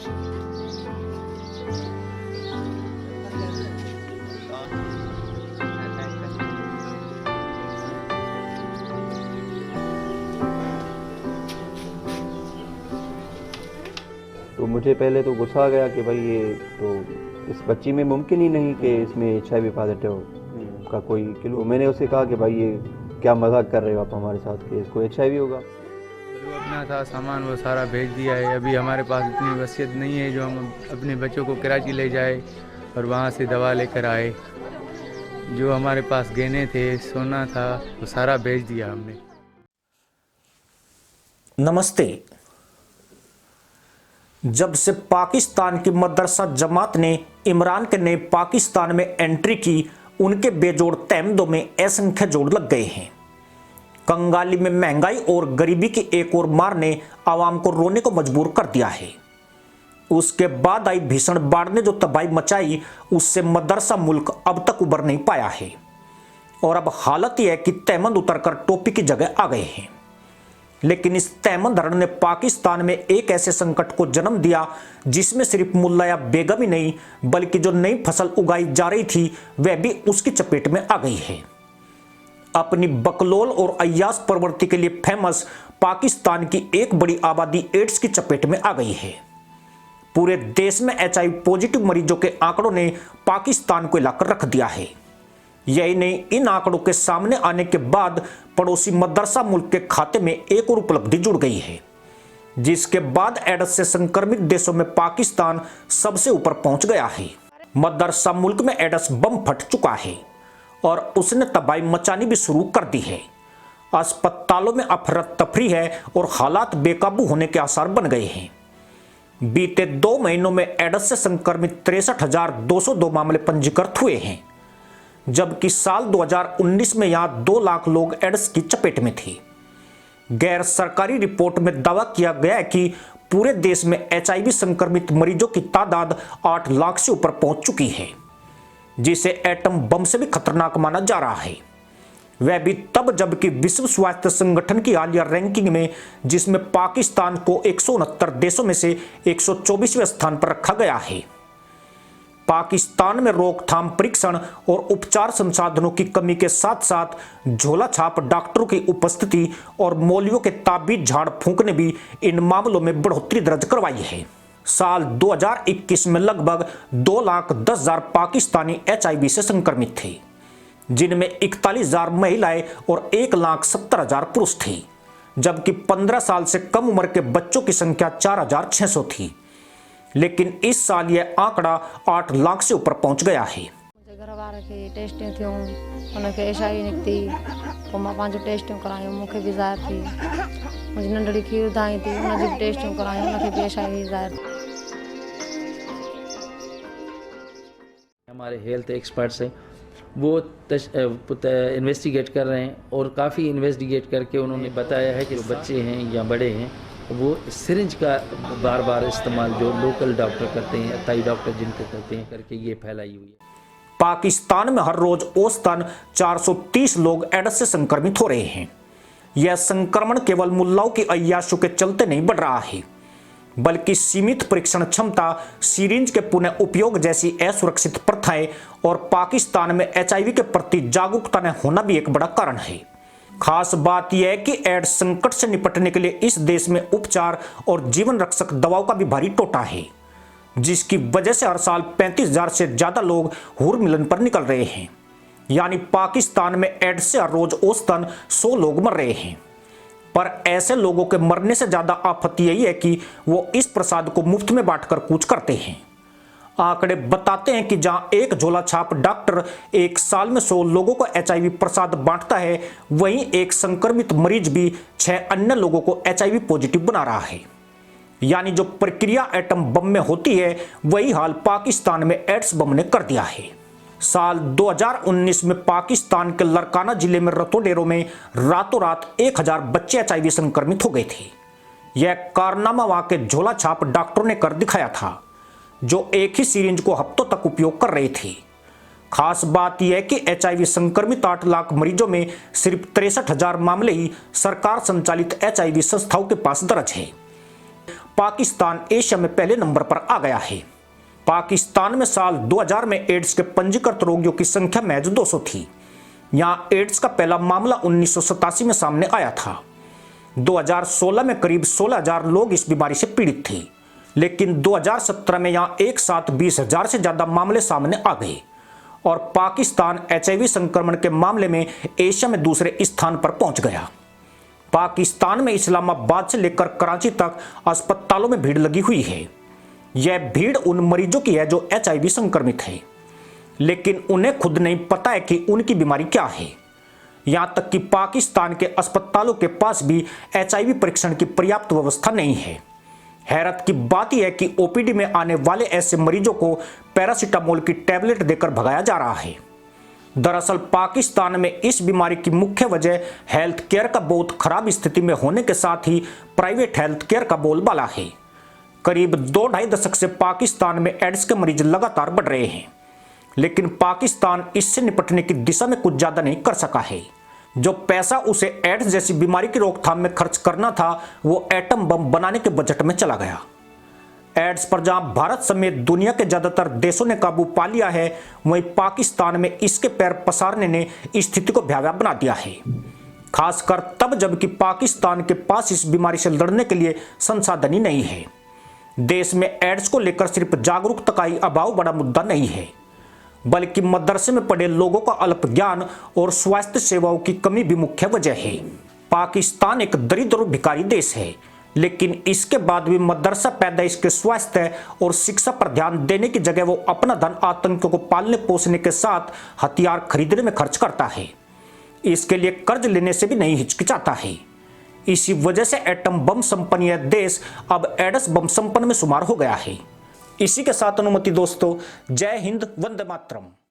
तो मुझे पहले तो गुस्सा आ गया कि भाई ये तो इस बच्ची में मुमकिन ही नहीं कि इसमें HIV पॉजिटिव का कोई किलो। मैंने उसे कहा कि भाई ये क्या मजाक कर रहे हो आप हमारे साथ कि इसको HIV होगा। जो अपना था सामान वो सारा भेज दिया है। अभी हमारे पास इतनी वसीयत नहीं है जो हम अपने बच्चों को कराची ले जाए और वहाँ से दवा लेकर आए। जो हमारे पास गहने थे, सोना था, वो सारा भेज दिया हमने। नमस्ते। जब से पाकिस्तान की मदरसा जमात ने इमरान के नए पाकिस्तान में एंट्री की, उनके बेजोड़ तहमदों में असंख्य जोड़ लग गए हैं। कंगाली में महंगाई और गरीबी की एक और मार ने आवाम को रोने को मजबूर कर दिया है। उसके बाद आई भीषण बाढ़ ने जो तबाही मचाई, उससे मदरसा मुल्क अब तक उबर नहीं पाया है। और अब हालत यह है कि तहमद उतरकर टोपी की जगह आ गए हैं। लेकिन इस तहमद धरण ने पाकिस्तान में एक ऐसे संकट को जन्म दिया जिसमें सिर्फ मुल्ला या बेगम ही नहीं, बल्कि जो नई फसल उगाई जा रही थी वह भी उसकी चपेट में आ गई है। अपनी बकलोल और अय्याश प्रवृत्ति के लिए फेमस पाकिस्तान की एक बड़ी आबादी एड्स की चपेट में आ गई है। पूरे देश में HIV पॉजिटिव मरीजों के आंकड़ों ने पाकिस्तान को हिलाकर रख दिया है। यही नहीं, इन आंकड़ों के सामने आने के बाद पड़ोसी मदरसा मुल्क के खाते में एक और उपलब्धि जुड़ गई है, जिसके बाद एड्स से संक्रमित देशों में पाकिस्तान सबसे ऊपर पहुंच गया है। मदरसा मुल्क में एड्स बम फट चुका है और उसने तबाही मचानी भी शुरू कर दी है। अस्पतालों में अफरा तफरी है और हालात बेकाबू होने के आसार बन गए हैं। बीते 2 महीनों में एड्स से संक्रमित 63,202 मामले पंजीकृत हुए हैं, जबकि साल 2019 में यहां 2 लाख लोग एड्स की चपेट में थे। गैर सरकारी रिपोर्ट में दावा किया गया है कि पूरे देश में HIV संक्रमित मरीजों की तादाद 8 लाख से ऊपर पहुंच चुकी है, जिसे एटम बम से भी खतरनाक माना जा रहा है। वह भी तब जबकि विश्व स्वास्थ्य संगठन की हालिया रैंकिंग में, जिसमें पाकिस्तान को 169 देशों में से 124वें स्थान पर रखा गया है। पाकिस्तान में रोकथाम, परीक्षण और उपचार संसाधनों की कमी के साथ साथ झोला छाप डॉक्टरों की उपस्थिति और मौलवियों के ताबीज झाड़ फूंक ने भी इन मामलों में बढ़ोतरी दर्ज करवाई है। साल 2021 में लगभग 2,10,000 पाकिस्तानी HIV से संक्रमित थे, जिनमें 41,000 महिलाएं और 1,70,000 पुरुष थे, जबकि 15 साल से कम उम्र के बच्चों की संख्या 4,600 थी। लेकिन इस साल यह आंकड़ा 8 लाख से ऊपर पहुंच गया है। मुझे घर वाले के टेस्टिंग थी, उनके HIV निकती, तो मां पांच टेस्टिंग कराई, मुखे भी ज़ाहिर थी। मुझे नंढड़ी खीर दाई थी, उनकी भी टेस्टिंग कराई, उनके भी HIV ज़ाहिर। हमारे हेल्थ एक्सपर्ट्स हैं, वो इन्वेस्टिगेट कर रहे हैं और काफ़ी इन्वेस्टिगेट करके उन्होंने बताया है कि जो बच्चे हैं या बड़े हैं वो सिरिंज का बार बार इस्तेमाल जो लोकल डॉक्टर करते हैं, अस्थायी डॉक्टर जिनको करते हैं, करके ये फैलाई हुई है। पाकिस्तान में हर रोज औसतन 430 लोग एड्स से संक्रमित हो रहे हैं। यह संक्रमण केवल मुल्लाओं की अय्याशों के चलते नहीं बढ़ रहा है, बल्कि सीमित परीक्षण क्षमता, सिरिंज के पुनः उपयोग जैसी असुरक्षित प्रथाएं और पाकिस्तान में HIV के प्रति जागरूकता न होना भी एक बड़ा कारण है। खास बात यह है कि एड्स संकट से निपटने के लिए इस देश में उपचार और जीवन रक्षक दवाओं का भी भारी टोटा है, जिसकी वजह से हर साल 35,000 से ज्यादा लोग हुर मिलन पर निकल रहे हैं। यानी पाकिस्तान में एड्स से हर रोज औसतन 100 लोग मर रहे हैं। पर ऐसे लोगों के मरने से ज्यादा आफत यही है कि वो इस प्रसाद को मुफ्त में बांटकर कूच करते हैं। आंकड़े बताते हैं कि जहां एक झोला छाप डॉक्टर एक साल में 100 लोगों को HIV प्रसाद बांटता है, वहीं एक संक्रमित मरीज भी 6 अन्य लोगों को HIV पॉजिटिव बना रहा है। यानी जो प्रक्रिया एटम बम में होती है, वही हाल पाकिस्तान में एड्स बम ने कर दिया है। साल 2019 में पाकिस्तान के लरकाना जिले में रतोडेरों में रातों रात 1,000 बच्चे HIV संक्रमित हो गए थे। यह कारनामा वहां के झोला छाप डॉक्टरों ने कर दिखाया था, जो एक ही सिरिंज को हफ्तों तक उपयोग कर रहे थे। खास बात यह है कि HIV संक्रमित 8 लाख मरीजों में सिर्फ 63,000 मामले ही सरकार संचालित HIV संस्थाओं के पास दर्ज है। पाकिस्तान एशिया में पहले नंबर पर आ गया है। पाकिस्तान में साल 2000 में एड्स के पंजीकृत रोगियों की संख्या महज 200 थी। यहां एड्स का पहला मामला 1987 में सामने आया था। 2016 में करीब 16,000 लोग इस बीमारी से पीड़ित थे, लेकिन 2017 में यहां एक साथ 20,000 से ज्यादा मामले सामने आ गए और पाकिस्तान HIV संक्रमण के मामले में एशिया में दूसरे स्थान पर पहुंच गया। पाकिस्तान में इस्लामाबाद से लेकर कराची तक अस्पतालों में भीड़ लगी हुई है। यह भीड़ उन मरीजों की है जो HIV संक्रमित है, लेकिन उन्हें खुद नहीं पता है कि उनकी बीमारी क्या है। यहां तक कि पाकिस्तान के अस्पतालों के पास भी HIV परीक्षण की पर्याप्त व्यवस्था नहीं है। हैरत की बात यह है कि OPD में आने वाले ऐसे मरीजों को पैरासीटामोल की टैबलेट देकर भगाया जा रहा है। दरअसल पाकिस्तान में इस बीमारी की मुख्य वजह हेल्थ केयर का बहुत खराब स्थिति में होने के साथ ही प्राइवेट हेल्थ केयर का बोलबाला है। करीब 2-2.5 दशक से पाकिस्तान में एड्स के मरीज लगातार बढ़ रहे हैं, लेकिन पाकिस्तान इससे निपटने की दिशा में कुछ ज्यादा नहीं कर सका है। जो पैसा उसे एड्स जैसी बीमारी की रोकथाम में खर्च करना था, वो एटम बम बनाने के बजट में चला गया। एड्स पर जहां भारत समेत दुनिया के ज्यादातर देशों ने काबू पा लिया है, वहीं पाकिस्तान में इसके पैर पसारने ने स्थिति को भयावह बना दिया है, खासकर तब जबकि पाकिस्तान के पास इस बीमारी से लड़ने के लिए संसाधन ही नहीं है। देश में एड्स को लेकर सिर्फ जागरूकता का ही अभाव बड़ा मुद्दा नहीं है, बल्कि मदरसे में पढ़े लोगों का अल्प ज्ञान और स्वास्थ्य सेवाओं की कमी भी मुख्य वजह है। पाकिस्तान एक दरिद्र और भिखारी देश है, लेकिन इसके बाद भी मदरसा पैदाइश के स्वास्थ्य और शिक्षा पर ध्यान देने की जगह वो अपना धन आतंकियों को पालने पोसने के साथ हथियार खरीदने में खर्च करता है। इसके लिए कर्ज लेने से भी नहीं हिचकिचाता है। इसी वजह से एटम बम संपन्न यह देश अब एड्स बम संपन्न में शुमार हो गया है। इसी के साथ अनुमति दोस्तों, जय हिंद, वंदे मातरम।